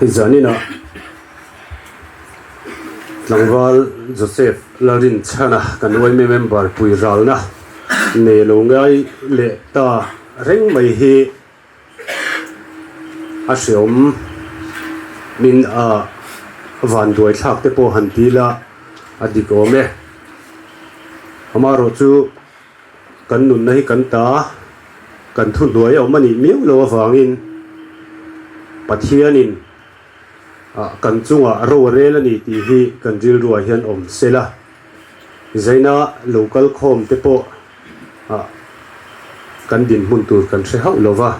zanina Tlangwal Joseph Larin Chana kan OMA member pui ralna ne lo ngai le ta reng mai hi a hriom min a van duai thak te po han tila adik ome amaro chu kan nun nahi kan ta kan thu duai omani miu lo awangin pathianin kan chunga ro rel ani ti hi kan ril ruwa hian om sela zaina local khom te po kan din hun tur kan hre hau lova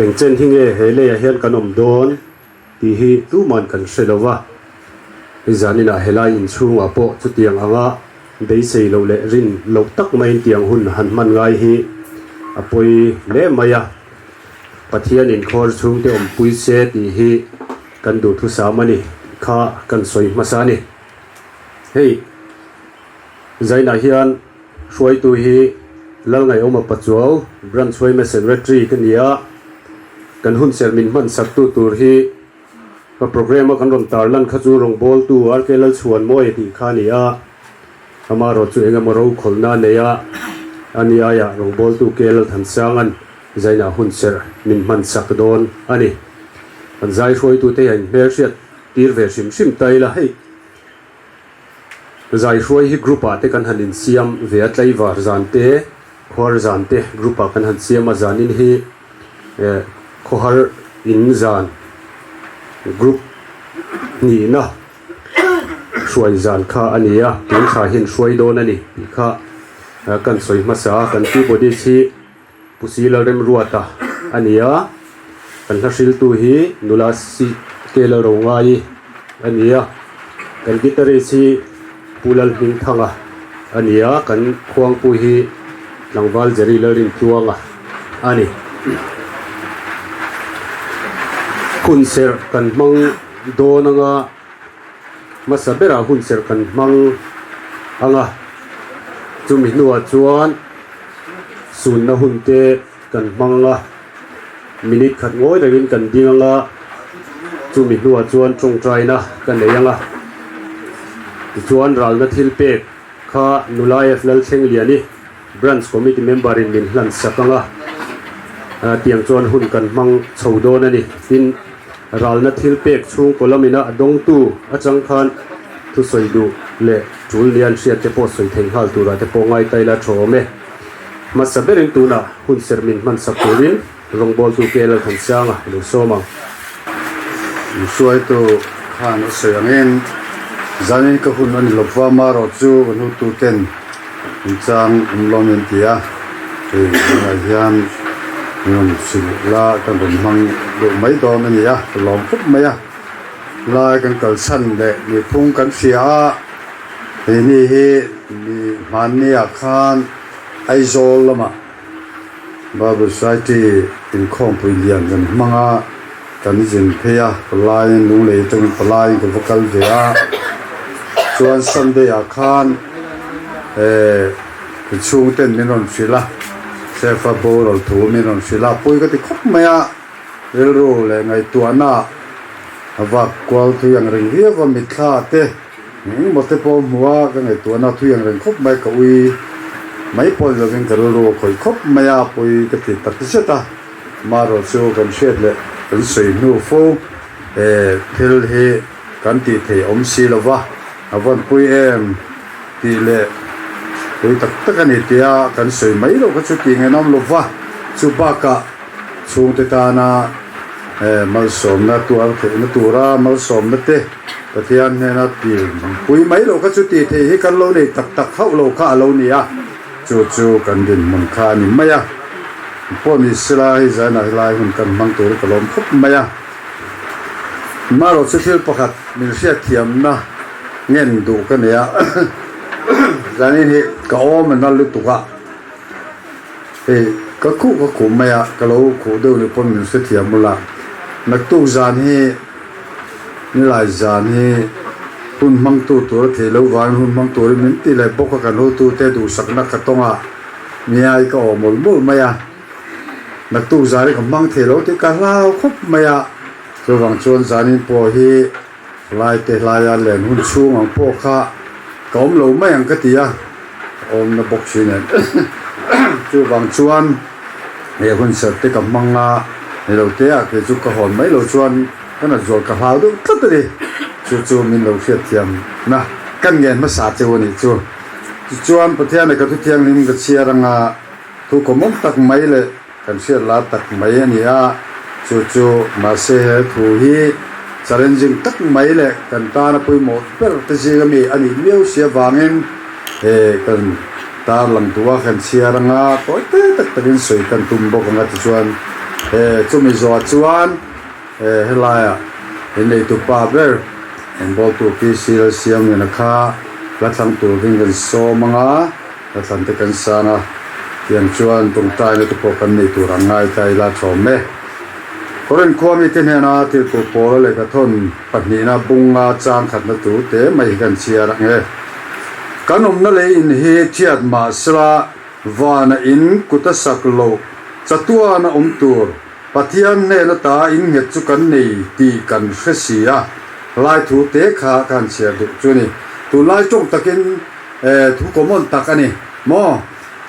eng chen hinge hele hian kan om don ti hi tu man kan hre lova izanina helai in chunga po chu tiang anga dei sei lo le rin lo tak mai tiang hun han man ngai hi apoi le maya pathian in khor chung te om pui se ti hi kan du thu samani kha kan soi masani hei zaina hian hruai tu hi lal ngai oma pachual branch hruai me secretary kania kan hun sermin man sak tu tur hi ka program kan ron tar lan kha chu rong bol tu arkelal chuan moi ti kha nia amaro chu enga maro kholna neya ania ya rong bol tu kel than sangan zaina hun ser min man sak don ani an zai hruai tu te an mer hriat tir ve sim sim tai la hei zai hruai hi group a te kan hanin siam ve atlai war zan te khor zan te group a kan han siam a zanin hi khohar in zan group ni na hruai zan kha ania tin kha hin hruai don ani kha kan soi masa kan ti body chi pusila rem ruata ania kan hasil tu hi nulasi kelo rongai ania kan gitare chi pulal hing thanga ania kan khuang pu hi langwal jeri lerin tuanga ani hunser kan mang donanga masabera hunser kan mang anga chumi nuwa chuan sun na hunte kan manga minute khat ngoi rawin kan dinga chumi nuwa chuan chung traina kan leyanga chuan ral na thil pek kha nulai flal theng liani branch committee member in min hlan sakanga tiang chuan hun kan mang chhodon ani tin ral na thil pek chung kolamina adong tu achang khan thu soidu le chul lian hriat te po soi theng hal tura te po ngai taila thome masaberin tuna hun sermin man sapurin rong bol tu kel khan changa lu soma suai tu khan soyangen zanin ka hun ani lopwa maro chu nu tu ten chang umlomen tia e hian yum sila kan mang do mai do mani ya lom khup maya la kan kal san le ni phung kan sia ni hi ni mania khan aizol lama babu society in compulian kan manga kan jin pheya palai nu le teng palai ko vocal dia chuan sunday khan chung ten minon sila sefa bol thu minon sila pui ka ti khop maya ro le ngai tuana ava kwal thu yang ring hi va mitha te mo te po muwa ka ngai tuana thu yang ring khop mai ka ui mai pol lo vin ka ro khoi khop maya pui ka ti tak seta maro chu kan shet le kan sei nu fo thil hi kan ti the om si lova avan pui em ti le pui tak tak ani tia kan sei mai lo ka chu ti ngai nam lova chu ba ka chung te ta na mal som na tu al the na tura mal som na te pathian ne na ti pui mai lo ka chu ti the hi kan lo nei tak tak khau lo kha lo ni a chu chu kan din mun kha ni maya poni sila hi zana lai hun kan mang tur ka lom khup maya maro chu thil pakhat min sia thiam na ngen du ka ne ya zani hi ka om na lu tu ka ka ku maya ka lo ku de ni pon min sia thiam mula nak tu zan hi ni lai zan hi hun mang tu tur the lo wan hun mang tur min ti lai bok ka lo tu te du sak na ka tonga mi ai ka omol mul maya นักตู้จารีกับมังเทโลที่กาลาวครบไม่อะระหว่างชวนจานิปอฮีลายเตลายาเลนหุ่นชูงของพวกข้าก็อมเหลวไม่ยังกติยาอมนบกชินเนจูบางชวนเฮ้หุ่นเสร็จที่กับมังงาเฮ้เราเตะคือจุกกระหอนไม่เราชวนก็น่าจวดกระเพราดูตั้งแต่จู่ๆมินเราเสียเทียมนะกันเงินมาสาเจวันนี้จวนประเทศในกระทุเทียงนี่มันก็เชียรังอาทุกคนมุ่งตักไม่เลยกันเชียร์ลาตักไม่เนี่ยจู่ๆมาเสียถูฮีchallenging tak mai le kan ta na pui mo per te ji ga mi ani meu sia wangin kan ta lang tua kan sia ranga to te tak takin soi kan tum bo kan ati chuan chumi zo chuan helaya nei tu pa ber en bol tu ki sil siam na kha la thang tu ding kan so manga la thang te kan sana tiang chuan tung tai na tu po kan nei tu rangai tai la thome koren kwami ten hena til ko polo le ka thon patni na bunga chang khat na tu te mai kan chia ra nge kanom na le in he chiat ma sra wana in kuta saklo chatua na tur pathian ne na ta in het chu kan nei ti kan hresia lai thu te kha kan chia du chuni tu lai chong takin thu komon takani mo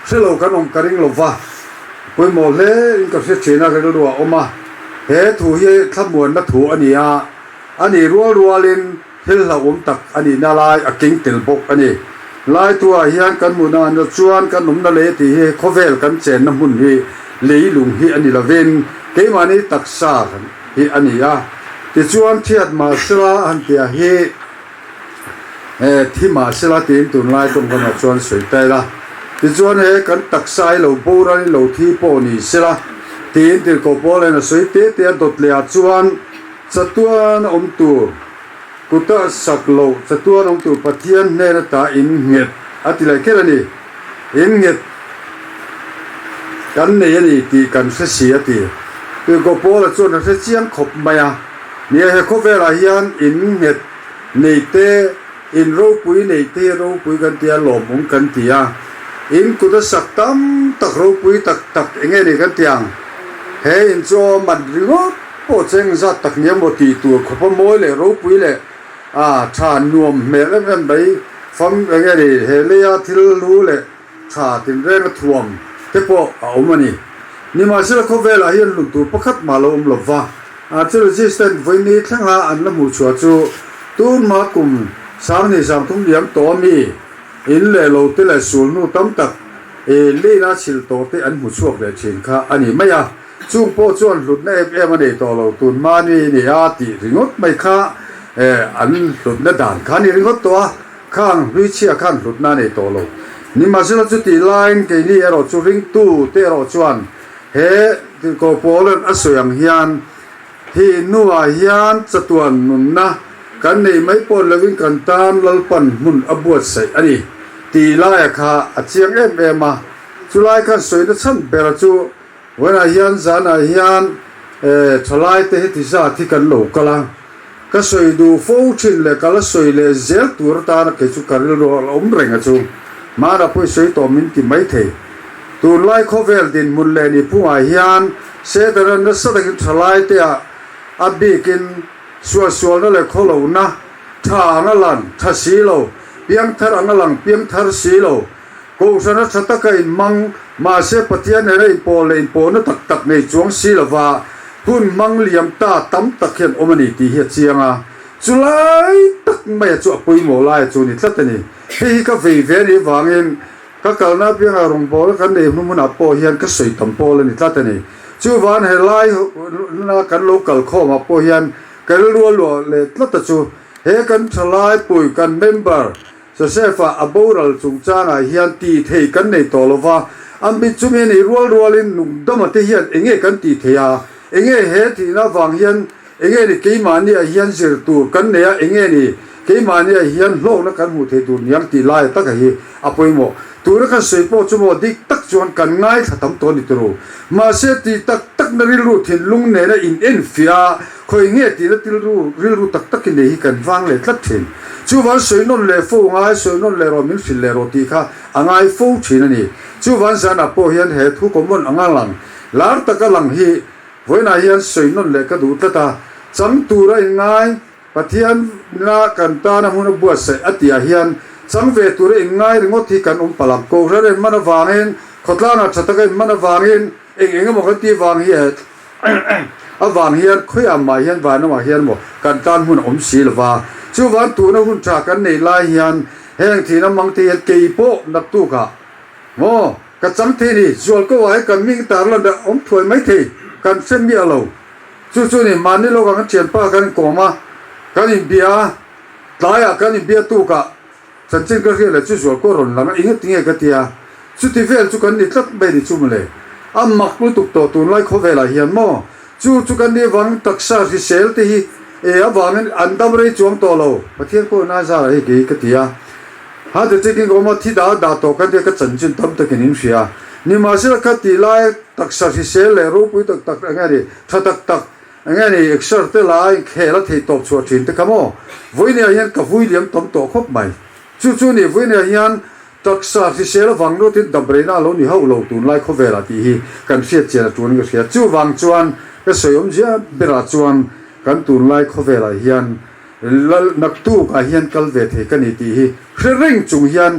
selo kanom karing lova poi mo le in ka se chena ka do oma he thu hi thamuan na thu ania ani rualin hil la tak ani na lai a king tel bok ani lai tua hian kan muna na chuan kan num na le ti he khovel kan chen na mun hi leilung hi ani laven ke mani taksa kan hi ani a ti chuan thiat ma sra an tia hi thi ma sra tin tun lai tong kan chuan soi tai la ti chuan he kan taksai lo bora ni lo thi po ni sra tin til ko pole na soi te dot le chuan chatuan tu kuta saklo chatuan tu pathian ne na ta in nget atilai kerani in nget kan ne yani ti kan se sia ti til ko pole chuan na se chiang khop maya ni he khopela hian in nget nei te in ro pui nei te ro pui kan tia lom mong kan tia in kuta sak tam tak ro pui tak enge ni kan tiang he in cho man ringo po cheng za tak niam mo ti tu khopa moi le ro pui le tha nuam me le kan dai fam enge ri he le ya thil lu le tha tin re na thuam te po a omani ni ma sila ko vela hian lu tu pakhat ma lo lo wa chu resistant voi ni thanga an la mu chua chu tun ma kum sam ni sam thum liam to mi in le lo te le sul nu tam tak le na chil to te an mu chuak le chin kha ani maya chung po chuan hlut na em ani to lo tun ma ni a ti ringot mai kha an hlut na dan kha ni ringot to khang ri chia khang hlut na ni to lo ni ma sila chu ti line ke ni ero chu ring tu te ro chuan he ti ko polen asoyang hian hi nuwa hian chatuan nun na kan nei mai pon loving kan tan lalpan mun abuat sai ani ti la kha achiang em ma chulai khan soi na chan bera chu wen a hian zan a hian chalai te ti za thi kan lo kala ka soi du fo chin le kala soi le zel tur ta na ke chu karil ro om renga chu ma ra poi soi to min ti mai the tu lai khovel din mun le ni pu a hian se daran na sa da chalai te a bikin sual na le kholo na tha na lan tha si lo piang thar angalang piang thar si lo ko sana chata ka in mang ma se pathian ne in po na tak nei chuang si lawa hun mang liam ta tam tak hian omani ti hi chianga chulai tak mai chu pui mo lai chu ni tlatani hi ka ve ve ni wangin ka kalna piang a rong bol kan nei mun a po hian ka soi tam pol ni tlatani chu wan he lai na kan local kho ma po hian ka lu le tlata chu he kan thalai pui kan member so sefa aboral chung chana hian ti thei kan nei tolova ambi chumi ni rual in nung dama te hian enge kan ti theya enge he ti na wang hian enge ni keimani a hian zir tu kan ne a enge ni keimani a hian hlok na kan mu the tu niang ti lai tak hi apoimo tu ra kan sei po chumo dik tak chuan kan ngai khatam to ni tru ma se ti tak na ri lu thin lung ne na in en fia khoi nge ti na til ru tak ni hi kan wang le tlat thin chu wan soi non le fo ngai soi non le ro min fil le ro ti kha angai fo thin ani chu wan san a po hian he thu ko mon angalang lar taka lang hi voina hian soinon le ka du tata chang tura ingai pathian na kan ta na huna bua se atia hian chang ve tura ingai ringot hi kan palak ko ren mana wangin khotlana thataka mana wangin eng mo kan ti wang hi awang hian khoi amma hian wana ma hian mo kan tan hun si lwa chu wan tu na hun tra kan nei lai hian heng thina mangte ke po nak tu ka mo ka cham the ni zual ko wai kan ming tar la da thoi mai the kan sem mi alo chu ni mani lo kan chen pa kan ko ma kan in bia tlaya kan in bia tu ka chan chen ka le chu zual ko ron la inga tinge ka tia chu ti vel chu kan ni tlak be ni chu mle mak pu tuk to tu lai kho vela hian mo chu kan ni wang taksa ri sel te hi awang an dam re chuang to lo pathian ko na za ri ki ka tia ha de taking go ma thi da to kan de ka chan chin tam ta kin in sia ni ma se ka ti lai taksa ri sel le ro pu tak anga ri tha tak anga ni exer te lai khela thei top chu thin te kamo voine hian ka vui liam tom to khop mai chu ni voine hian taksa ri sel wang ro tin dam breina lo ni hau lo tun lai kho vela ti hi kan fiat chela tun ga sia chu wang chuan ka soyom jia bera chuan kan tun lai kho vela hian lal nak tu ka hian kal ve the kan ti hi hreng chung hian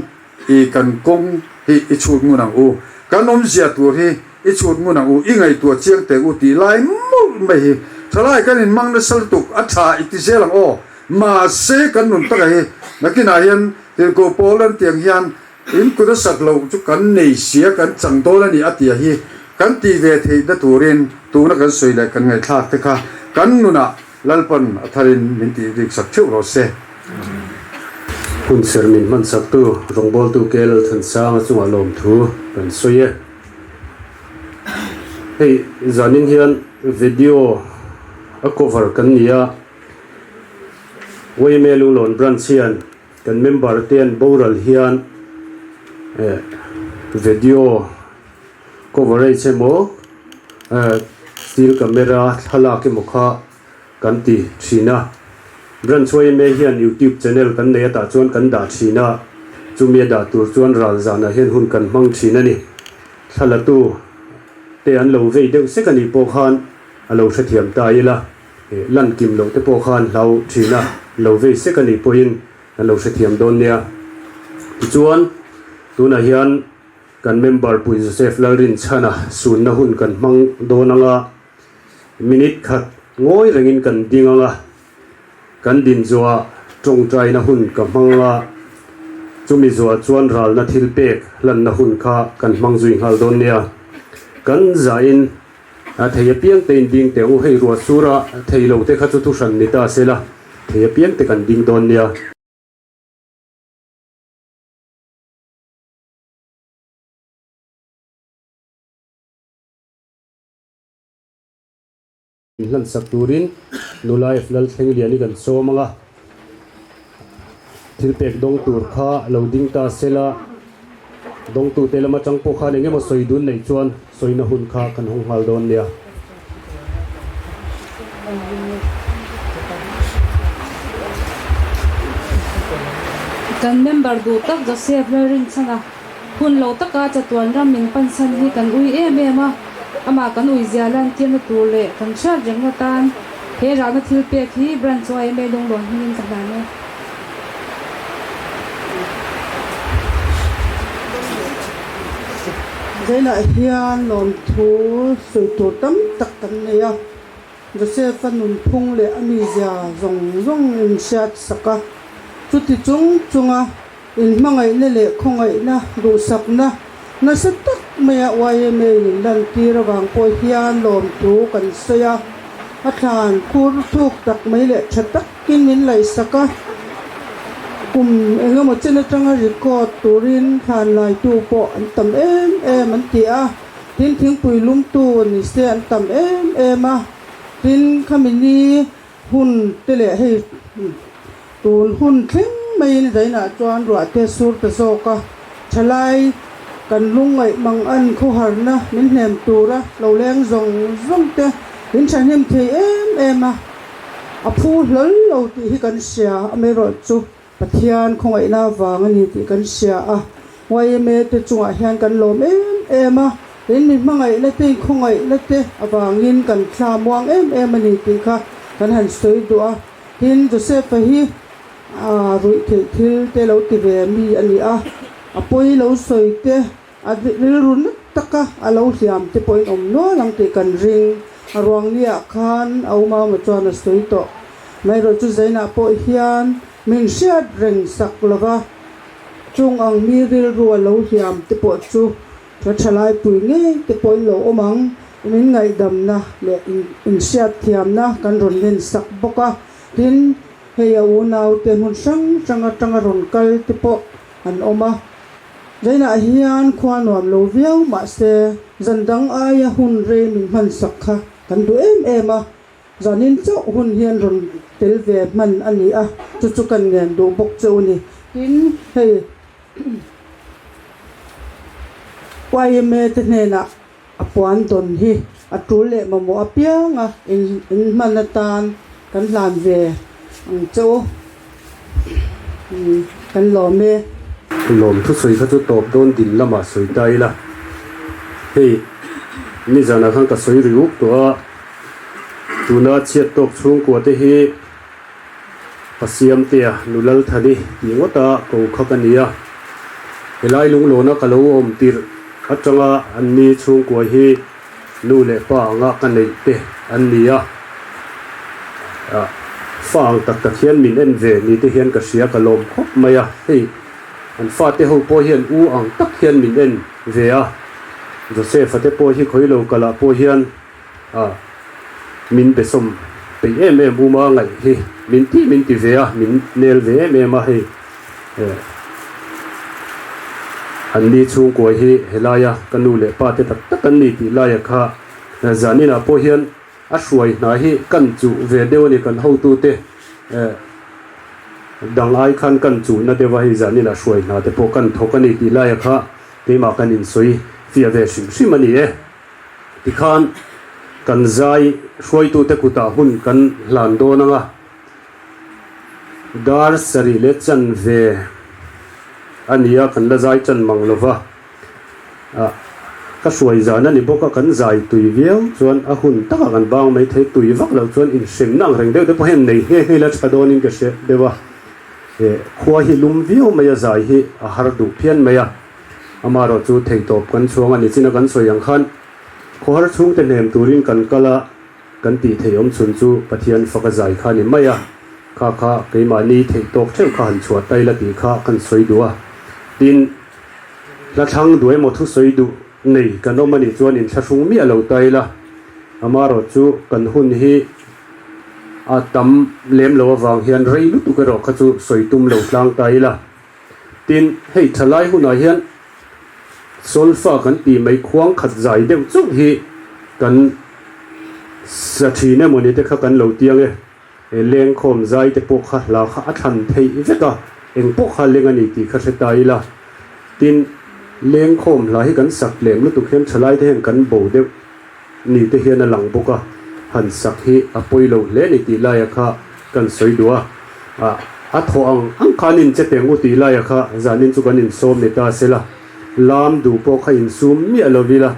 I kan kong hi I chut ngunang u kan zia tur hi I chut ngunang u ingai tu chiang te u ti lai mu mai hi thalai kan in mang na sal tuk atha iti selang o ma se kan nun ta hi nakina hian te ko polan tiang hian in ku da sak lo chu kan nei sia kan chang to la ni atia hi kan ti ve the da turin tu na kan soi le kan ngai thak te kha kan nuna lalpan atharin min ti dik sak theu ro se hun sermin man sak tu rongbol tu kel than sang chunga lom thu kan soye hey zanin hian video a cover kan nia way melu lon branch hian kan member ten boral hian video coverage chemo still camera thala ke mukha kan ti thina branch way me hian YouTube channel kan ne ta chuan kan da thina chumi da tur chuan ral zana hian hun kan mang thina ni thala tu te an lo ve deuh sekani po khan alo thathiam ta ila lan kim lo te po khan lau thina lo ve sekani poin alo thathiam don nia chuan tuna hian kan member pui Joseph Larin chana sun na hun kan mang donanga minute khat ngoi rengin kan dinganga kan din zuwa tong trai na hun ka manga chumi zuwa chuan ral na thil pek lan na hun kha kan mang zui hal don nia kan za in a thei piang te ding te u hei ruwa sura thei lo te kha chu tu san ni ta sela thei piang te kan ding don nia lan sak turin nulai flal theng liani kan somanga thilpek dong tur kha loading ta sela dong tu telama changpo kha nenge mo soidun nei chuan soina hun kha kan hong hal don nia kan member du tak Joseph Larin changa hun lo taka chatuan ram min pansan hi kan ui em ama kan ui zialan tiam na tur le kan shar jeng tan he ra na thil pek hi branch wai me dong lon hin kan da ne Zaina hian lom thu sui tu tam tak kan neya Joseph nun phung le ami zia zong in shat saka chuti chunga in mangai ne le khongai na ru sak na satak maya waye me lan tira wang ko hian lom thu kan soya athan kur thuk tak mai le chatak kin min lai saka engamo chena tanga record turin khan lai tu po an tam em an tia tin thing puilum tu ni se an tam em a tin khamini hun tele he tun hun thleng mai ni daina chuan ro te sur te zoka thalai kan lungai mang an khu harna min nem tura lo leng zong te tin chanem the em a phu hlol lo ti hi kan sia amero chu pathian khongai na wang ani ti kan sia a wai me te chunga hian kan lom em a tin mi mangai la te khongai la te awangin kan thla muang em ani ti kha kan han soi do a tin Joseph hi rui thil te lo ti ve mi ani a apoi lo soi te ril run taka alo hiam te point om no lang te kan ring arwang lia khan auma ma chuan a soi to mai ro chu zaina po hian min shat reng sak lova chung ang mi ril ru alo hiam te po chu thalai pui nge te point lo omang min ngai dam na le in shat thiam na kan ron len sak boka tin heya unau te hun sang changa ron kal te po an oma zaina hian khwanuam lo viau ma se zandang aya hun re min man sakha kan du em a zanin cho hun hian ron tel ve man ani a chu kan ngen do bok chu ni tin hei wai me te ne na apuan ton hi atule ma mo apianga in manatan kan lan ve ang cho kan lo me lom thu soi kha chu top don din lama soi tai la hei ni jana khang ka soi riuk to a tuna chiat tok chung ko te hi pasiam te nulal thani ingota ko khakania helai lung lo na kalo om tir atanga anni chung ko hi nu le pa nga kanei te annia fang tak hian min en ve ni te hian ka sia ka lom khop maya hei an fa te ho po hian u ang tak hian min en ve a Joseph te po hi khoilo kala po hian min besom pe em uma ngai hi min ti ve a min nel ve em a hi an ni chung ko hi helaya kanu le pa te tak kan ni ti laya kha zanina po hian a hruai na hi kan chu ve deu ni kan ho tu te dang ai khan kan chu na de wa hi zanina hruai na te po kan thokani ti laya kha te ma kan in soi fia ve sim ani ti khan kan zai hruai tu te kuta hun kan hlan do na nga dar sari le chan ve ania kan la zai chan mang lova ka hruai zana ni boka kan zai tui viau chuan a hun taka kan bang mai thei tui vak lo chuan in sem nang reng deuh te po hen nei he la chadonin ka she dewa khua hi lum viau mai a zai hi a har du phian mai a amaro chu thei top kan chuang ani china kan soyang khan khor chung te nem turin kan kala kan ti thei om chun chu pathian faka zai khani mai a kha keima ni thei tok theu kha han chuat tai la ti kha kan soi duwa tin la thang duai mo thu soi du nei kan om ani chuan in thasung mi alo tai la amaro chu kan hun hi atam lem lo wang hian rei lu tu ka ro kha chu soi tum lo tlang tai la tin hei thalai huna hian solfa kan ti mai khuang khat zai deuh chu hi kan sathine moni te kha kan lo tiang leng khom zai te pok kha la kha athan thei veka eng pok kha lenga ni ti kha tai la tin leng khom la hi kan sak lem lu tu khem thalai te hen kan bo deuh ni te hian a lang boka han sak hi apoi lo le ni ti la ya kha kan soi duwa a tho ang khanin che teng u ti la ya kha zanin chu kan in som ni ta sela lam du po kha in sum mi alovila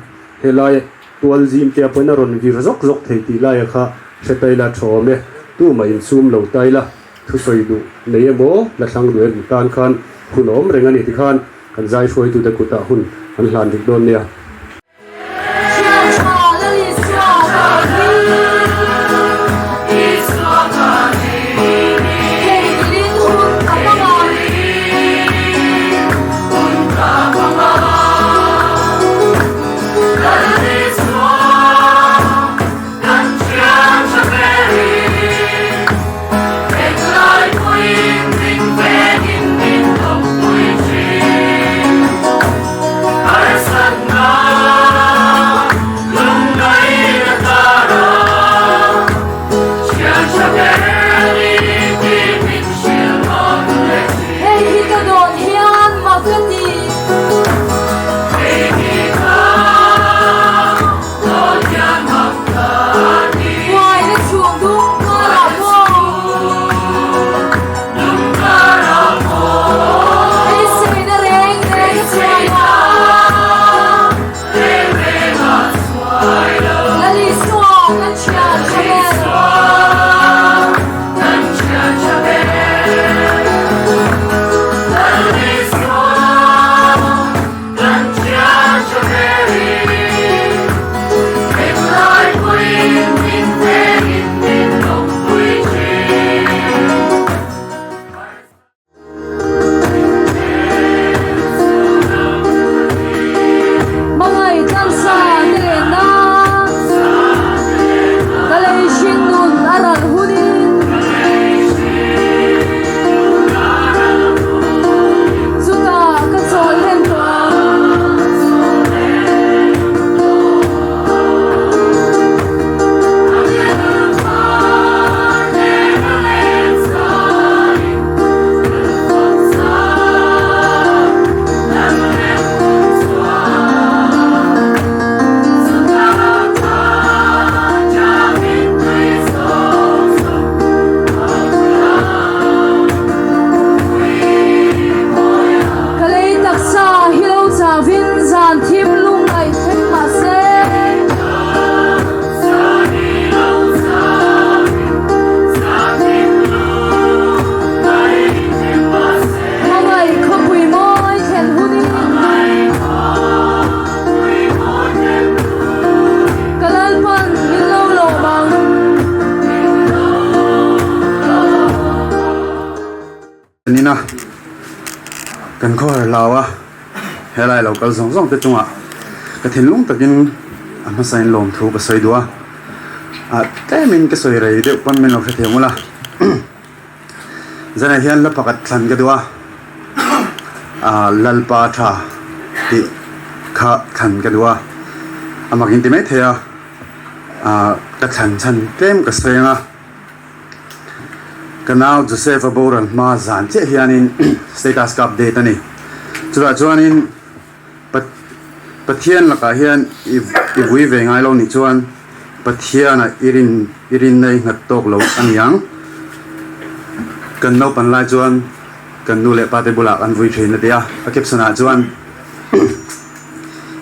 helai tual zim te apona ron vir zok thei ti la ya kha chetai la thome tu ma in sum lo tai la thu soi du nei mo la thang du en tan khan khunom rengani ti khan kan zai shoi tu te kuta hun an hlan dik don nia Arasat na กันข้อเราอะเฮลัยเราก็ส่งไปจังหวะกระถิ่นลุงตะกินมาใส่ลมถูกก็ใส่ดัวแต่มันก็ใส่อะไรเดี๋ยววันมันเราเทียมละจะไหนเห็นแล้วปากทันก็ดัวลัลปาชาที่ข้าทันก็ดัวมากินที่ไม่เทียกระทันฉันเต็มก็ใส่นะกันเอาโจเซฟบูรันมาจานเจ้าเฮียนินสเตตัสกับเดตันนี่จุดจวนนินปะเทียนละก็เฮียนอีวิเวงไอโลนี่จวนปะเทียนอิรินในหัดตกโลอันยังกันเอาปันลายจวนกันดูเลปาเตบุลาอันวิเทนเดียอาเก็บสนาจวน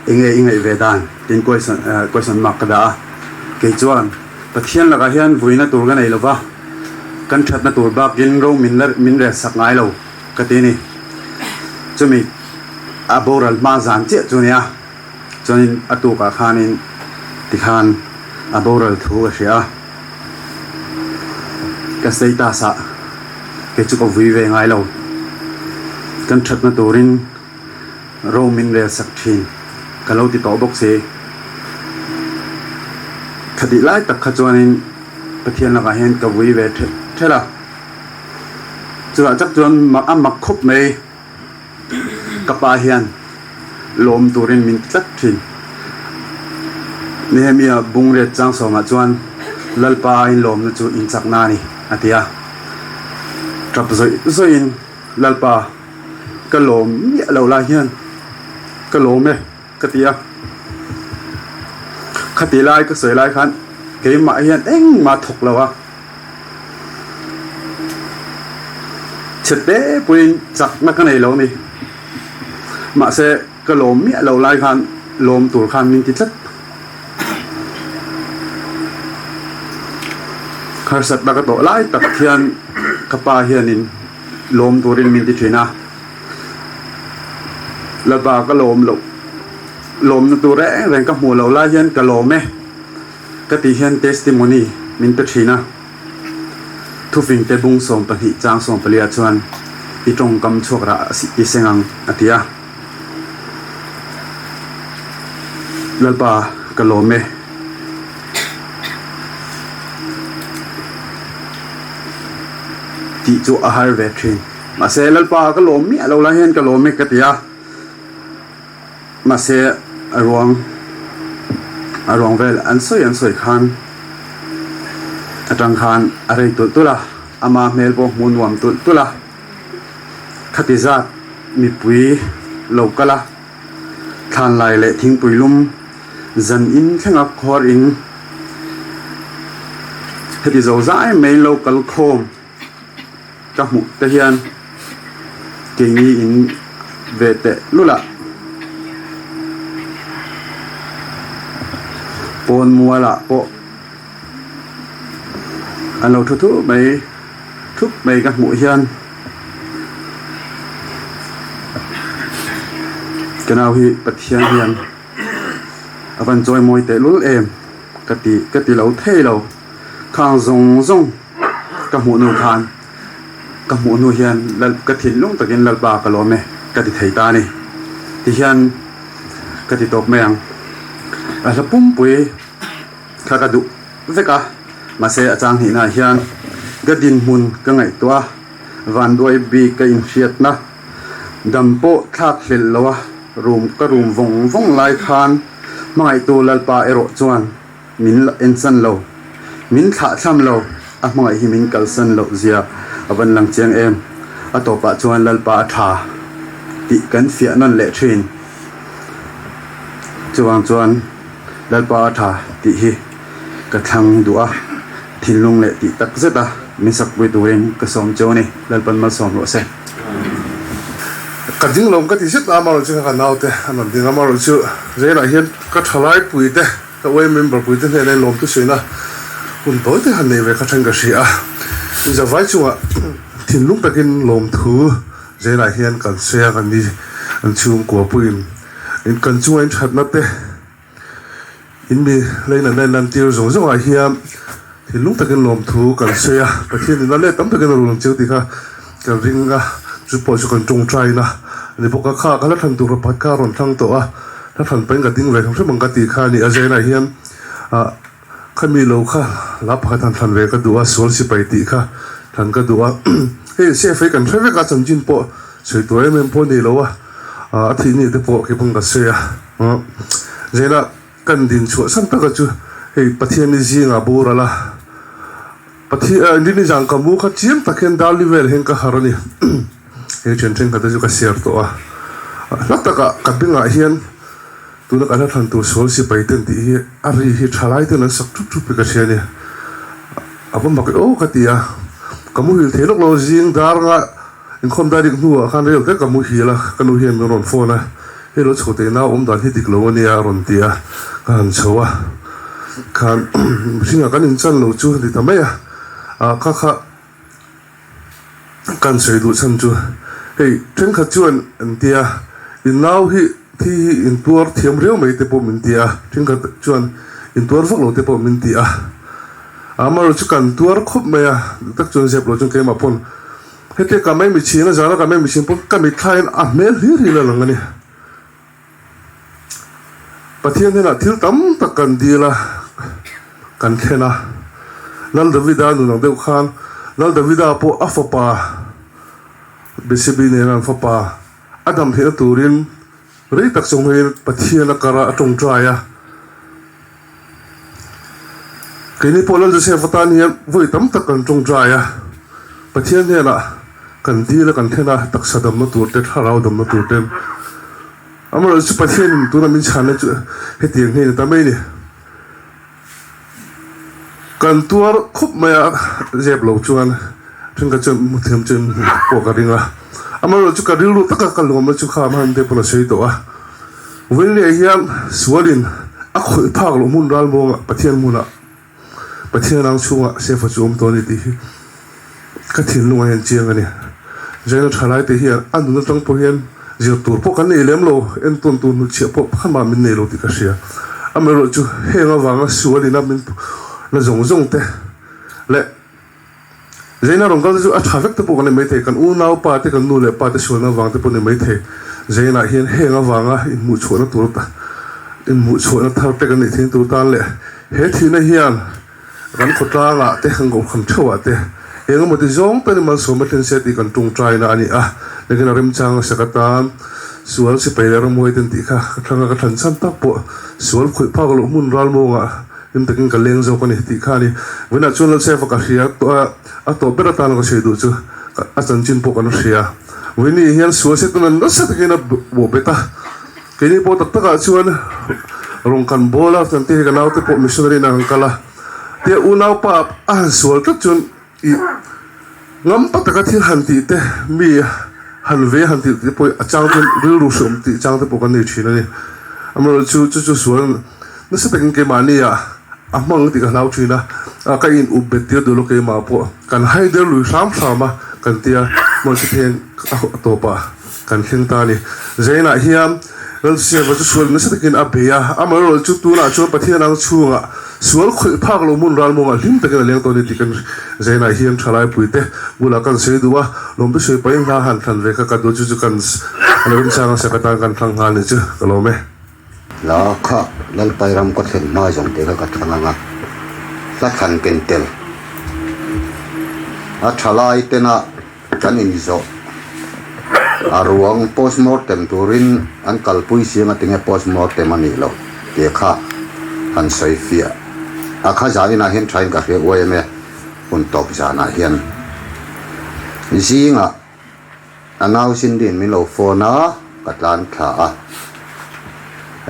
อิงเอเวดานดินก้อยสันมักกระดาเกจวนปะเทียนละก็เฮียนวินาตัวกันไอโลวะกันชัดนะตัวบักยินเรามินเรสักไงเรากตินี่จะมีอาโบรัลมาจานเจ้าจุนี่จนอตุกาขานินติขานอาโบรัลทูกเสียก็ใส่ตาสะเกจุกวิเวงไงเรากันชัดนะตัวรินเรามินเรสักทีก็เราติดต่อบกเสคดีไล่ตักขจวนินปะเทียนละก็เห็นกับวิเวใช่ละจุดจักจวนมักคบไม่กับปาเฮียนลมตัวเรนมินตัดทิ้งนี่มีบุงเรจจังสมาจวนลัลปาอินลมนจูอินสักนานี่อาทิยาจับซอยอินลัลปากะลมมีเหล่าลาเฮียนกะลมเมกะทิยาคติลายก็สวยลายคันเกี่ยมาเฮียนเอ็งมาถกแล้ววะเฉดเด้ปุยจักนักกันไหนแล้วนี่มาเสกลมเนี่ยเราไล่คันลมตัวคันมินติดลัดคาสัตบักโตไล่ตักเทียนกปาเฮียนินลมตัวรินมินติดนะแล้วบากลมตัวแรงกับหัวเราไล่เฮียนกลมไหมกติเฮียนเทสติโมนีมินติดนะทุฟิงเตบุงส่งปฏิจางส่งปลียชวนอีตรงกำชกระสิเซงังอติยาลัลปากะโลเมที่จูอาหารเวทรินมาเซลัลปากะโลมีเราละเห็นกะโลเมกติยามาเซอรวงเวลอันสวยคันจังคันอะไรตุละอามาเมลโบมุนวมตุละขติจัดมีปุยโลกละทานลายเละทิ้งปุยลุ่มจันอินแข่งอับคอริงขติโจใจไม่โลกลโคมกับหมุตะเฮียนเก่งนี้อินเวเตลุละปนมัวละโปอันเราทุบไปกับหมูเฮียนกันเอาฮีปะเทียนเฮียนอวันจอยมวยเตลุลเอ็มกติเราเท่เราข้างซงกับหมูนูคานกับหมูนูเฮียนแล้วกติลุงตะกินลัลบากะโลเมกติไทยตานี่ที่เฮียนกติตบแมงแล้วปุ่มปุยข้ากระดุเวกะมาเสอาจารย์หินาเฮียนกดินมุนก็ไงตัววันด้วยบีกินเชียดนะดำโปทักเห็นแล้วรูมก็รูมวงลายคานมาไอตัวลัลปาเอโรจวนมินเอ็นซันโลมินขาซ้ำโลอ่ะมาไอฮิมินกัลซันโลเซียวันหลังเจียงเอ็มอ่ะตัวปะจวนลัลปาถาติกันเฟียนั่นแหละทรินจวนลัลปาถาติฮีกระทั่งดัวทินลุงเละติตักเสตามิสักวิตัวเองก็สมโจนี่ลัลปันมาสมโลเซกันจริงลมก็ติดชิดอามาเราจะกันเอาแต่อันนั้นดีอามาเราจะเรื่องอะไรเห็นก็ทลายปุ๋ยแต่ก็เว้ยเมมเบอร์ปุ๋ยแต่ในลมตัวสวยนะคุณตัวที่หันในเวก็ทั้งกระเสียจะไว้ชัวทินลุงตะกินลมทูเรื่องอะไรเห็นกันเสียกันดีอันชุ่มกว่าปุ๋ยอินกันช่วยชัดนัดเตอินมีเลยนั่นที่เราส่งอะไรเฮียทินลุงตะกินลมทูกันเสียประเทศนี้นั่นเลยตั้มตะกินลมเจ้าตีค่ะกันริงก็จุดปล่อยจุดกันจงใจนะ ni boka kha kala than tur pat ka ron thang to a ta than pen ka ding ve thang mang ka ti kha ni a zena hian a khami lo kha la pha than ve ka duwa sol si pai ti kha than ka duwa he se fe kan thave ka chan jin po sei to em po ni lo a thi ni te po ke bang ka se a zena kan din chu san ta ka chu he pathian ni zinga bura la pathi ni jang ka mu kha chiam takhen dal level hen ka harani he chen chen ka ju ka share to a lataka ka binga hian tuna kana than tu sol si pai ten ti ari hi thalai ten sak tu pe ka chene abam ba o ka tia kamu hil thelok lo jing dar nga in khom da dik nu khan rel te kamu hila kanu hian ron phone he lo chote na dan hi dik lo ni a ron tia kan chowa kan singa kan in chan lo chu di tamaya kha kan sei du chan chu hey chen kha chuan an tia in now hi thi in tur thiam reu mai te po min tia chen kha chuan in tur vak lo te po min tia amar chu kan tur khop mai tak chun sep lo chung ke ma pon hete ka mai mi china jana ka mai mi chin po ka mi thain a mel hi la langani pathian na thil tam tak kan dila kan thena nal davida nu nang deu khan nal davida po afapa bcb ne ran fapa adam he turin rei tak song he pathian kara atong traya kini polal joseph fatani voi tam tak kan tong traya pathian ne la kan dila kan thena tak sadam na tur te tharau dam na tur tem amar chu pathian tu na min chhan chu he tiang he ta mai ni kan tuar khup maya jeb lo chuan thing ka chun muthem chun po ka ringa amar chu ka rilu taka ka lom chu kha man de pula sei to a wen le hian sualin a khoi phak lo mun ral mo pathian muna pathian ang chunga se fa chum to ni ti ka thil lu ngai chiang ani jaina thalai te hian an nu tang po hian zir tur po kan nei lem lo en ton tu nu che po khan ma min nei lo ti ka sia amar chu henga wanga sualin a min la zong te le zaina rong kal ju a thawek te po kan mai the kan u nau pa te kan nu le pa te shona wang te po ne mai the zaina hian henga wanga in mu chona tur ta in mu chona thar te kan ni thin tur tan le he thina hian kan khota nga te hang go kham thawa te enga mo te zong pe mal so ma ten se ti kan tung trai na ani a lekin rim chang sakatan sual si pe ro mo ten ti kha thanga ka than chan ta po sual khoi pa lo mun ral mo nga im takin ka leng zo ko ni ti khani wina chunal se fa ka hria to a to bera tan ko se du chu a chan chin po kan hria wini hian su se tunan no sa takin a bo beta kini po tak taka chuan rong kan bola tan te ka naw te po missionary na kala te u naw pa a sual tak chun i ngam pa taka thil han ti te mi han ve han ti te po a chang ten ru ru som ti chang te po kan ni thina ni amro chu sual no sa takin ke mani ya amang ti ka lau china ka in ubet ti do lo ke ma po kan hai der lu sam sama kan tia mo chi theng to pa kan thing ta ni zaina hiam ral se ba chu sul na sa takin abeya amaro chu tu na chu pathian ang chunga sual khoi phak lo mun ral mo nga lim takin leng to ni ti kan zaina hiam thalai puite bula kan se duwa lom bi se pai na han than ve ka do chu kan alo chang sa ka ta kan thang han ni chu kalo me la kha lal pairam ko thel ma jong te ka thanga nga la khan ken tel a thalai tena kan in zo aruang postmortem turin an kalpui sianga tinge postmortem ani lo te kha an sai fia a kha jaina hen train ka he oeme un top jana hian zinga anau sin din min lo phona katlan kha a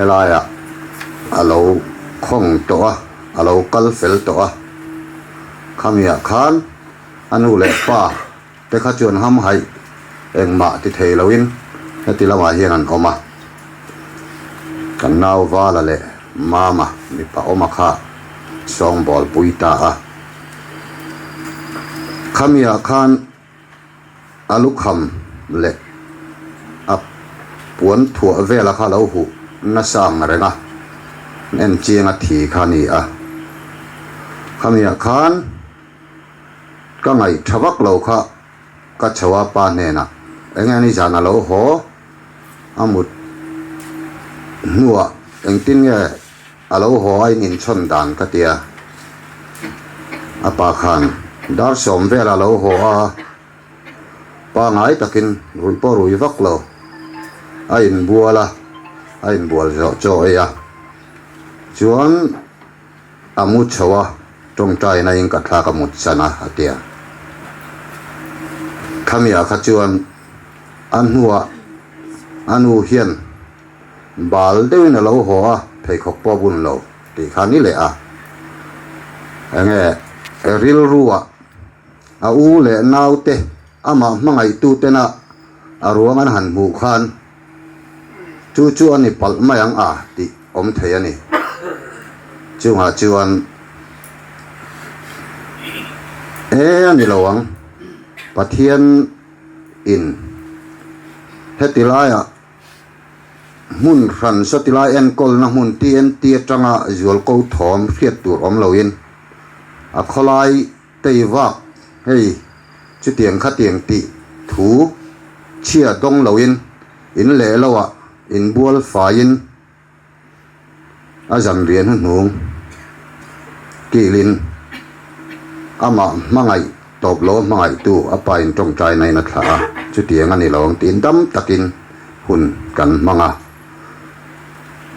elaya alo khong to a alo kal fel to a khamia khan anu le pa te kha chon ham hai engma ti thei loin heti lama hian an oma kan nau wala le mama mi pa oma kha song bol puita a khamia khan alukham le ap puan thua vela kha lo hu na sang renga en chianga thi khani a khamia khan ka ngai thawak lo kha ka chawa pa ne na engani jana lo ho amut nuwa engtin nge alo ho ai nin chon dan ka tia apa khan dar som vel alo ho a pa ngai takin rui po rui vak lo a in buala a in bual zo cho ya chuan amut chawa trong trai na in ka thla ka mut sana atia khamia kha chuan an huwa anu hian bal deuin alo ho a thei khok po bun lo ti khani le a enge ril ruwa a u le naute ama mangai tu tena aruang an han mu khan chu chu ani pal mayang a ti om thei ani chunga chuan ani lawang pathian in hetilaya mun ran satilai en kol na mun tien tia tanga zual ko thom khiat tur om loin a kholai teiwa hei chu tiang kha tiang ti thu chia dong loin in le lawa in bual fain a zam rian hnung kilin ama mangai top lo mangai tu apa in tong trai nai na thla chu tiang ani lawang tin dam takin hun kan manga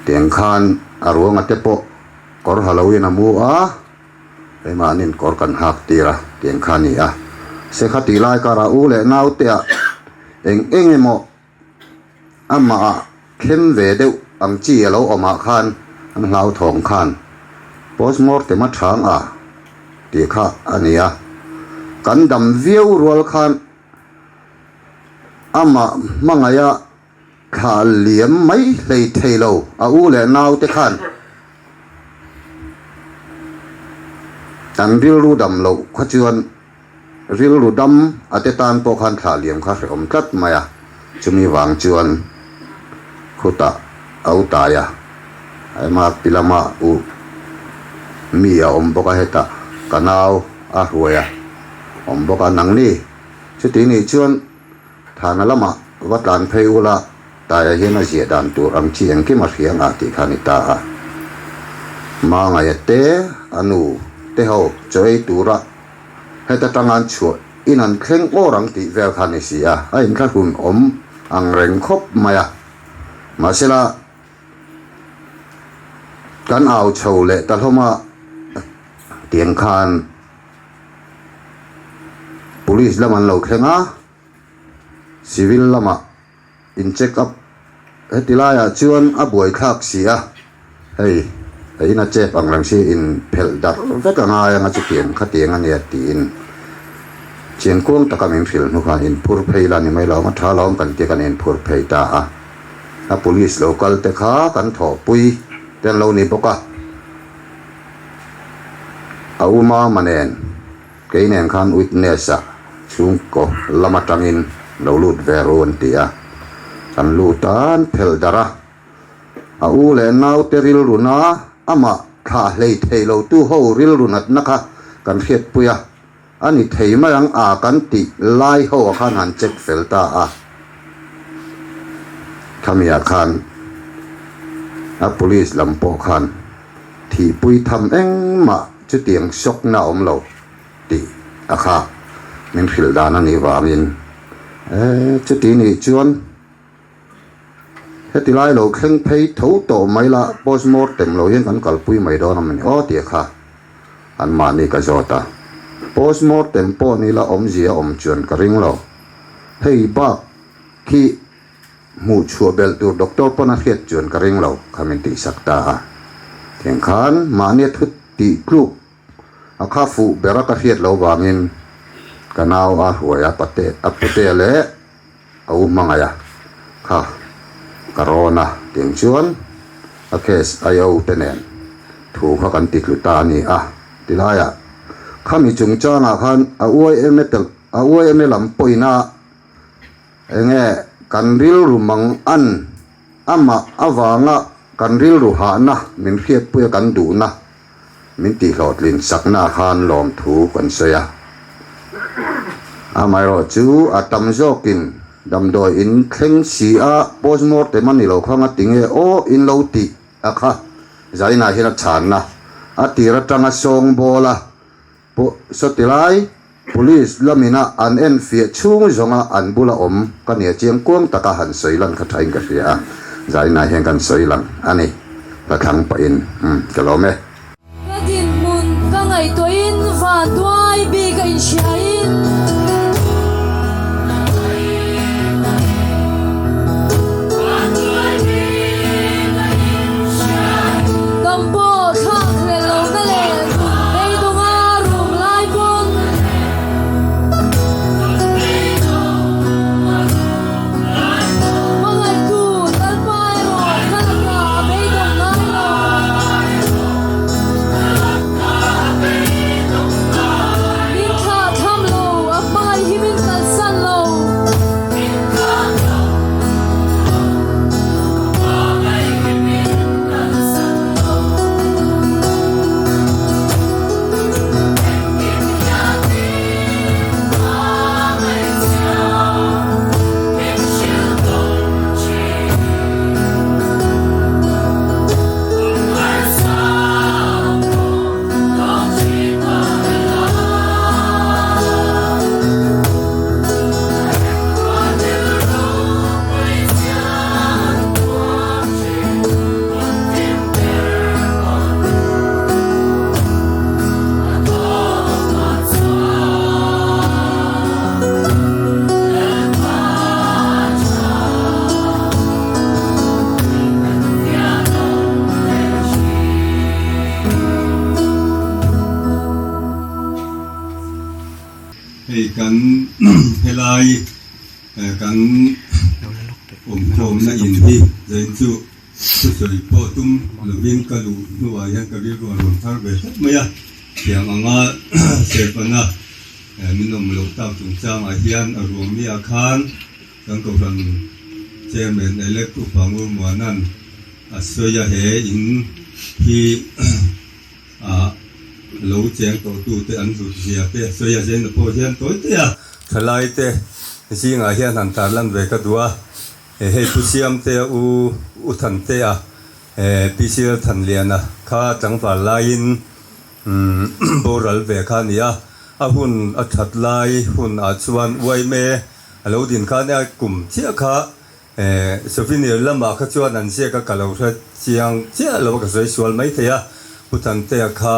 tiang khan aruang atepo kor halloween amu a emanin kor kan hak tira tiang khan ni a se khati lai kara u le nau te eng emo ama khem ve deu ang chi lo oma khan an hlau thong khan postmortem a thang a ti kha ania kan dam viau rual khan ama mangaya kha liam mai lei thailo a u le nau te khan tan ril ru dam lo kha chuan ril ru dam ate tan po khan thla liam kha om tat maya chumi wang chuan khuta au ta ya ai ma pilama u mi ya om boka heta kanau a ruya om boka nang ni chu ti ni chuan thana lama watlan pheiula ta ya hian a zia dan tur ang chi ang ki ma riang a ti khani ta a ma nga ya te anu te ho choi tura heta tangan chu in an thleng orang ti vel khani sia a in kha hun om ang reng khop maya masela kan au chho le talhoma tiang khan police laman lo khenga civil lama in check up hetilaya chuan a buai thak sia hei aina chep ang lang si in phel dar veka nga yang chu tiang kha tiang ani ti in chen kong takamin phil nu khan in phur pheila ni mai lo ma tha lo kan ti kan in phur phei ta a police local te kha kan tho pui ten lo ni boka auma manen keinen khan witness a chung ko lama tangin lo lut veron tia kan lutan phel dara a u le nau teril runa ama kha hlei theilo tu ho ril runat nakha kan khiat puya ani theima yang a kan ti lai ho khan han check felta a khamia khan a police lampo khan thi pui tham eng ma chu tiang sok na om lo ti a kha min phil dan ani wamin chu ti ni chuan hetilai lo kheng phei tho to mai la postmortem lo yen kan kal pui mai do na mani o ti kha an ma ni ka zota postmortem po ni la om zia om chuan ka ring lo hei ba khi mu chua bel tur doctor pona khiat chuan ka ring lo khamin ti sakta theng khan ma ne thut ti kluk a kha fu bera ka khiat lo wangin kanau a huaya pate apute le au mangaya kha corona ting chuan a case ayo tenen thu kha kan ti ta ni a tilaya khami chung changa khan a uai emetel a uai emelam poina enge kanril rumang an ama awanga kanril ru ha na min khiat pu kan du na min ti hlotlin sakna khan lom thu kan soya amai ro chu atam zokin đầm đồi in khen xì a postmortem mani lo khang a ting e o in lo ti a kha zai na hi na chan na a tira tanga song bola po so tilai police lamina an en fia chung zonga an bula om kania chiang kuang taka han soilan kha thain ka ria zai na hian kan soilan ani la khang pa in kalome Din mun ka ngai to in va tuai bi ka in shain Tambo khak le lo na le ei do nga rum lai bon Mangai tu tal pai ro kala ka bei do nga Min kha tham lo a mai hi min kal san lo Hei kan helai kan thom na in hi zain chu soi po tum lovin kalu nuwa yan kari ro ron thar be maya yang anga se pana minom lo ta chung chang a hian a rom mi a khan kan ko ran chairman elect tu pangur muanan a soya he in hi a lâu chén tổ tu te ăn rụt dìa te soi ya zen po hian tối te à thalai te riêng à hian han tar lan về ka dua he pu siam te u than te à pcr than lian à kha chang fa lain boral về kha nia a hun a that lai hun a chuan wai me a lo din kha ne kum chia kha souvenir lama kha chuan an sia ka kalo tha chiang chia lo ka soi sual mai te ya putan te kha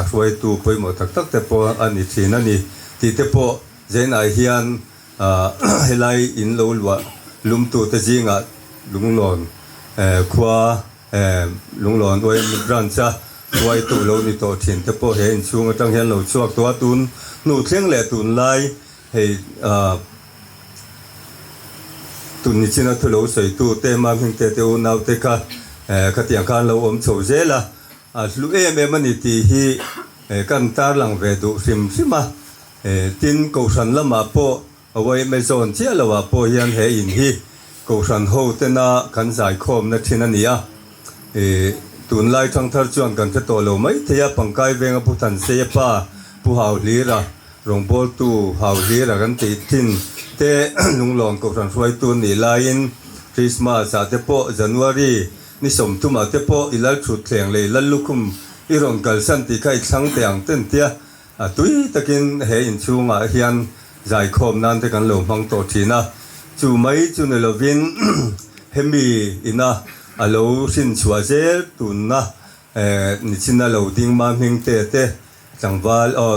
a hruai tu poimo tak tak te po ani thin ani ti te po zen ai hian helai in lo lwa lum tu te jinga lunglon khwa lunglon oi ran cha hruai tu lo ni to thin te po he in chung atang hian lo chuak to tun nu thleng le tun lai hei tun ni china thu lo sei tu te ma hing te te u nau te kha ka tiang khan lo om chho zela a lu em ani ti hi kan tar lang ve du sim sima tin ko san lama po awai me zon chia lawa po hian he in hi ko san ho te na kan zai khom na thina nia tun lai thang thar chuan kan the to lo mai theya pangkai venga puthan se pa pu hau lira rong bol tu hau lira kan ti tin te lunglong ko san suai tu ni lain Christmas a te po January ni som tu ma te po ilal thu thleng le lal lukum irong kal san ti khai thang teang ten tia a tui takin he in chunga hian zai khom nan te kan lo mang to thina chu mai chu ne lovin hemi ina alo sin chua zel tun na ni china lo ding ma hing te te changwal o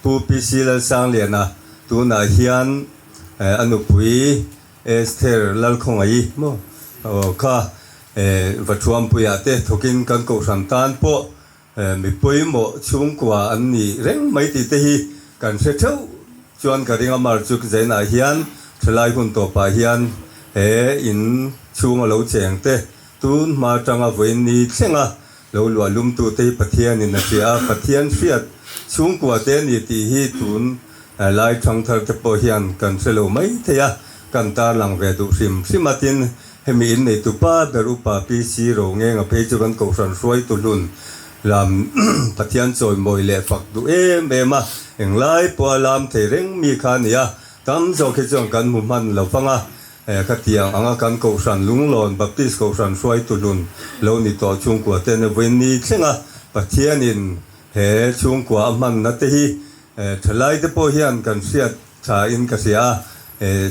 pu pc la sang le na tu na hian anupui Esther lal khong ai mo o kha vatuam puya te thokin kan ko santan po mi poi mo chung kwa an ni reng mai ti te hi kan se thau chuan ka ringa mar chuk zaina hian thlai hun to pa hian in chung lo cheng te tun ma tanga voin ni thenga lo lwa lum tu te pathian in na tia pathian fiat chung kwa te ni ti hi tun lai thang thar te po hian kan se lo mai te ya kan tar lang ve du sim simatin hemi in nei tu pa berupa pc ro nge nga pe chu kan ko san suai tu lun lam pathian choi moi le fak du ema englai po lam the reng mi kha nia tam zo ke chong kan mu man lo fanga ka tiang anga kan ko san lunglon baptist ko san suai tulun lo ni to chung kwa te ne wen ni thenga pathian in he chung kwa man na te hi thalai te po hian kan siat tha in ka sia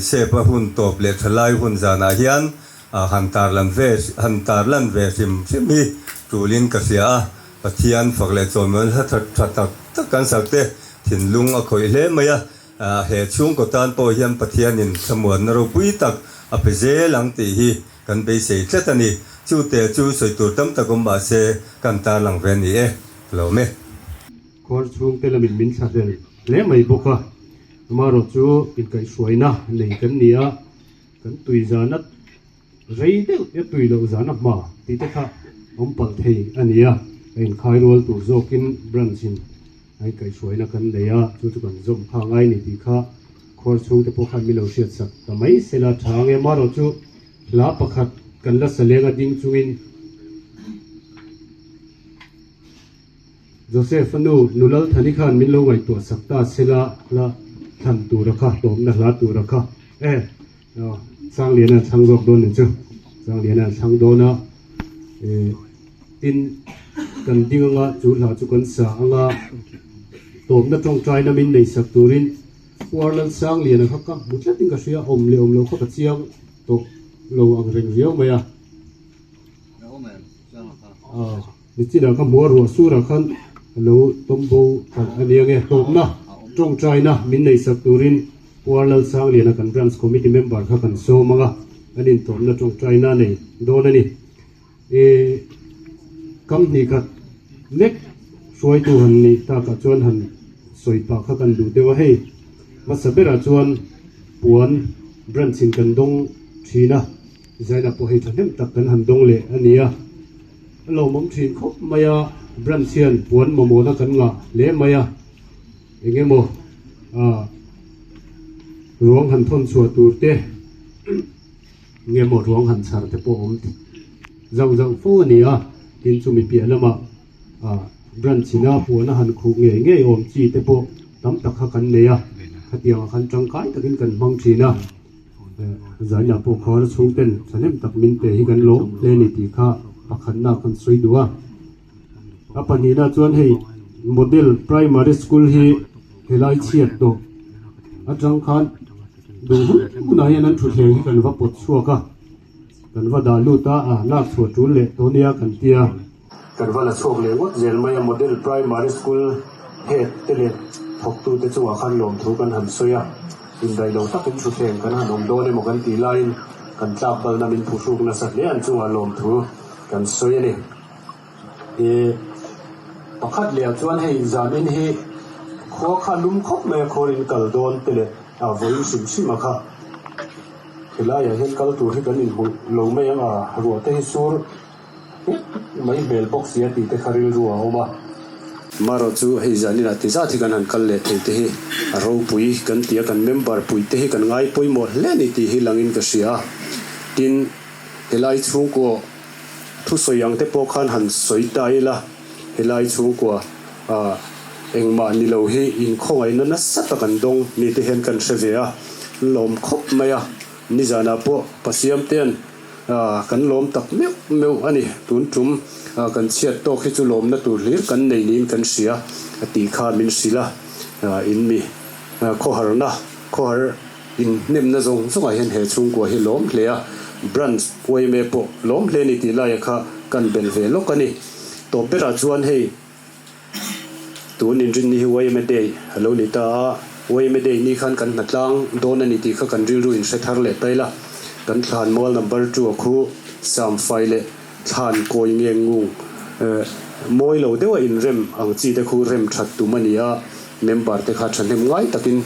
se pa hun top le thalai hun zana hian hantar lan ve sim hi tulin ka sia pathian fakle chomel ha that kan sakte thin lung a khoi hle maya he chung ko tan po hian pathian in samuan na ro pui tak a pe ze lang ti hi kan be se tlatani chu te chu soi tur tam takom ba se kan ta lang ve ni lo me khor chung te lamin min tha del le mai boka maro chu in kai suaina nei kan nia kan tui zanat rei deuh e tui lo zana ma ti te kha om pal thei ania in khai rol tu zokin branchin ai kai suaina kan leya chu chu kan zom kha ngai ni ti kha khor chung te po khan mi lo siat sak ta mai sela thang e maro chu la pakhat kan la salenga ding chungin Joseph anu nulal thani khan min lo ngai to sakta sela la than tu rakha tom na la tu rakha sang lian na sang jok don ni chu sang lian na sang do na tin kan dinga chu la chu kan sa anga tom na tong trai na min nei sak turin warlan sang lian kha ka mutla ting ka sia om lo kha ka chiang to lo ang reng riau maya ni chi da ka mo ro su ra khan lo tombo kan aniang e tom na tong trai na min nei sak turin warlan sang lian kan branch committee member kha kan so manga anin tom na tong trai na nei do na ni kam ni khat nek soi tu han ni ta ka chuan han soi pa kha kan du te wa hei masabera chuan puan branchin kan dong thina zaina po hei thanem tak kan han dong le ania lo mom thin khop maya branchian puan momo na kan nga le maya engemo ruang han thon chua tur te ngemo ruang han char te po om zau fu ania tin chu mi pia lama branchina puana han khu nge om chi te po tam tak kha kan neya khatiang khan tangkai takin kan mang thina zaina po khar chungten sanem tak min te hi kan lo le ni ti kha pakhan na kan soi duwa apani na chuan hei model primary school hi helai chiat do atang khan du na yan an thu thleng hi kan va pot chuaka kan va da lu ta nak chhu tu le to nia kan tia kan va la chok le wat zel mai model primary school he tele thok tu te chuwa khan lom thu kan han soya in dai lo takin thu thleng kan han om do ne mo kan ti line kan tlak bal na min phu suk na sak le an chuwa lom thu kan soya ni pakhat le chuan hei zamin hi kho kha lum khop me khorin kal don tele voi sim sim kha hilaya hen kal tu hi kan in lo me anga ro te hi sur mai bel box ya ti te kharil ruwa oma maro chu hei zani na ti za thi kan han kal le the te hi ro pui kan tia kan member pui te hi kan ngai pui mo le ni ti hi langin ka sia tin helai chu ko thu soyang te po khan han soi tai la helai chu ko engma ni lo hi in khongai na sat kan dong ni te hen kan sevea lom khop maya ni zana po pasiam ten kan lom tak meu ani tun tum kan chiat to khi chu lom na tur hlir kan nei nin kan sia ti kha min sila in mi khohar in nem na zong zonga hen he chung ko hi lom hlea branch poi me po lom hle ni ti la ya kha kan bel ve lokani to pera chuan hei tun in rin ni wai me dei hello ni ta wai me dei ni khan kan natlang don ani ti kha kan ru in se thar le taila kan thlan mol number 2 khu sam file thlan koi nge ngung moi lo dewa in rem ang chi te khu rem that tu mania member te kha thanem ngai takin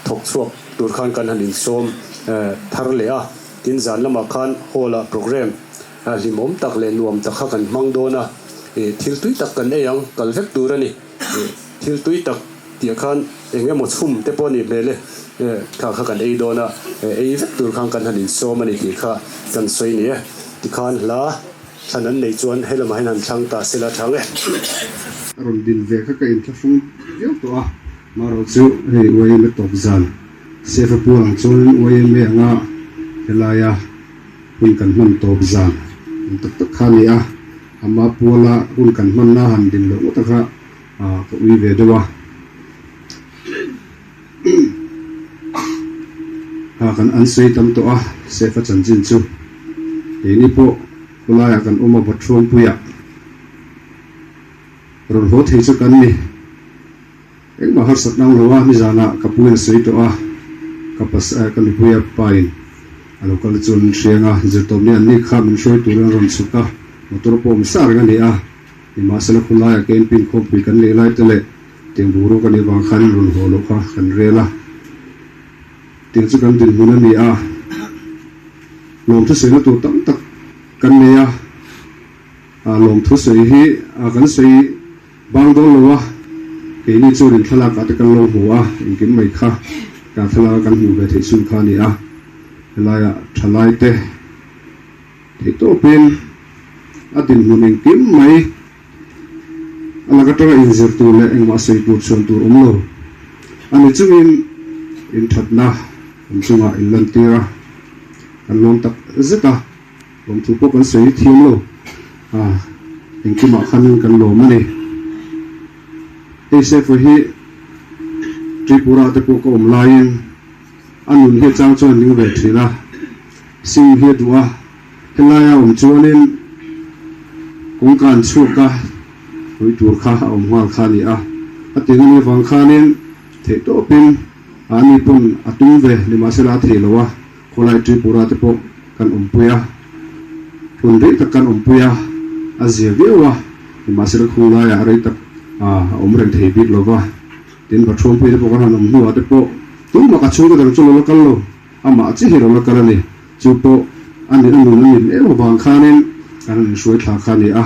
thok chuak tur khan kan han in som thar le a tin zan lama khan hola program limom tak le nuam tak kha kan mang dona thil tui tak kan eyang kal vek turani thil tui tak tia khan engemaw chhum te pawh nih hmel e kha kan ei dawna ei vek tur khan kan hanin sawm ani tih kha kan sawi ni e ti khan hla thlan an nei chuan helama hin an thlang ta sela thang e ron din ve kha ka in thlafung deuh to a maro chu hei wai me tok zan sefa puang chuan wai me anga helaya hun kan man to bizan tak tak khani a ama pola hun kan man na han din lo ta kha ko wi ve dewa ha kan an sei tam to a se fa chan jin chu ni po kulaya kan uma patrol puya ron ho thei chu kan ni ek ma har sat nang lo wa mi zana kapuin sei to a kapas kan puya pain alo kal chun hrianga zirtom ni an ni kha min hroi tur ron chuka motor pom sar ga ni a ni ma sala khulaya ken pin khop pi kan le lai tele teng buru kan ni wang khan run ho lo kha kan rela teng chu kan din mun ni a lom thu sei na tu tam tak kan ne a lom thu sei hi a kan sei bang do lo wa ke ni chu rin thala ka ta kan lo huwa in kin mai kha ka thala kan hu ve thei sun kha ni a helaya thalai te thei to pen adin hun in kim mai alaga tara in zir tu le engma sei tu chon tu lo ani chu in thatna chunga in lan tira kan lom tak zeta lom thu po kan sei thiam lo in kima khan kan lo mani se for hi tripura te po ko lain anun he chang chuan ning ve thina sing he duwa helaya chuanin kong kan chu ka hoi tur kha mal kha ni a ating ni wang khanin the to pin ani pun atung ve ni masela thelowa kholai tripura te po kan puya pun re ta kan puya azia vewa ni masela khula ya re ta reng thei bik lova tin ba thom pe po kan nam nuwa te po tu ma ka chu ga dang chu lo kal lo ama chi hero lo kal ni chu po ani anu ni e wang khanin kan shoi tha kha ni a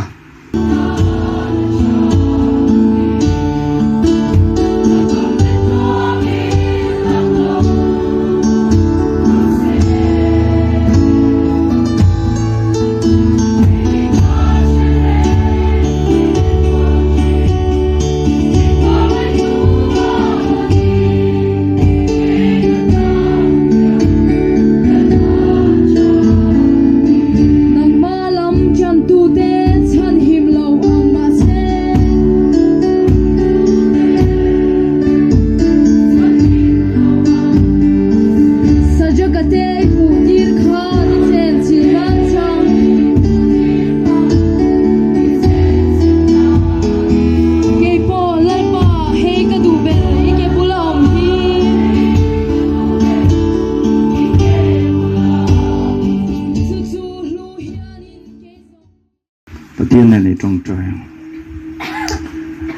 Patian này trong trời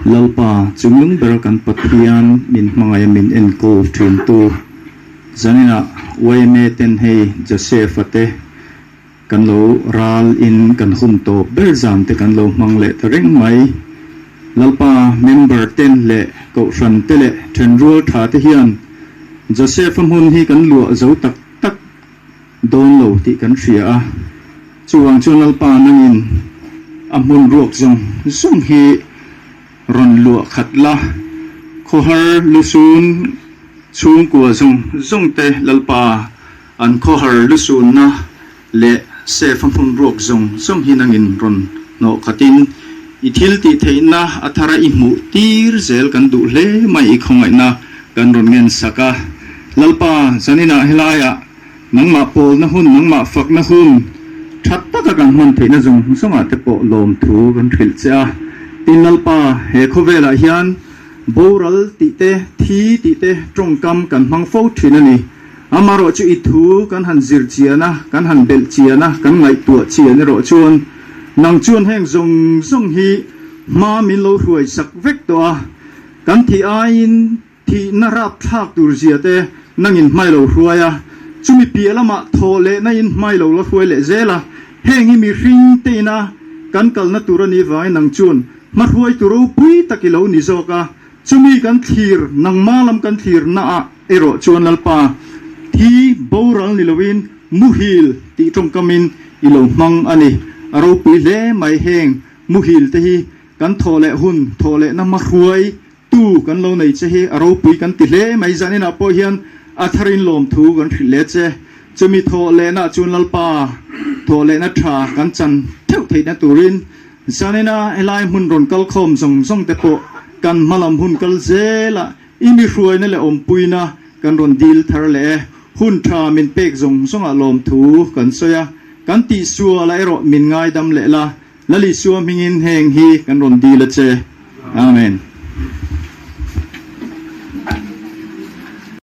lalpa chungung ber kan pathian min mangai min enko thin tu zanina waime ten hei joseph ate kan lo ral in kan hum to ber zam te kan lo mangle thareng mai lalpa member ten le ko ran te le then rul tha te hian joseph hun hi kan lu zo tak tak don lo ti kan ria a chuang chu lalpa nangin amun ruak zong hi ron lua khat la kho har lu sun chung kwa zong te lalpa an kho har lu sun na le se phun ruak zong hi nangin ron no khatin i thil ti theina athara i mu tir zel kan du hle mai i khongai na kan ron ngen saka lalpa zanina helaya nangma pol na hun nangma fak na hun that tak kan man theina zonga te po lom thu kan thil cha tin lalpa he khovela hian boral ti te thi ti te tongkam kan mang fo thina ni amaro chu i thu kan han zir chiana kan han bel chiana kan ngai tu chian ro chuan nang chuan heng zong hi ma min lo huai sak vek to a kan thi ain thi na rap thak tur zia te nangin mai lo huaya chumi pialama thole na in mai lo huai le zela hengi mi ring te na kan kal na turani vai nang chun ma huai turu pui takilo ni zoka chumi kan thir nang malam kan thir na a ero chuan lalpa thi boral ni lovin muhil ti tong kamin ilo mang ani aro pi le mai heng muhil te hi kan thole hun thole na ma huai tu kan lo nei che hi aro pui kan ti le mai zanina po hian atharin lom thu kan thile che จะมีโทเลนะจุนลลปาโทเลนะทรากันจันเท่าไทยนะตูรินจานินะไอไลมุนรอนกัลคอมส่งเตโปกันมาลำหุนกัลเซละอิมิรวยนั่นแหละอมปุยนะกันรอนดีลทาร์เลหุนทรามินเป็กส่งอารมณ์ถูกันเสียกันตีสัวไลรอมินง่ายดำเละละละลิสัวมิงินแหงฮีกันรอนดีละเจอาเมน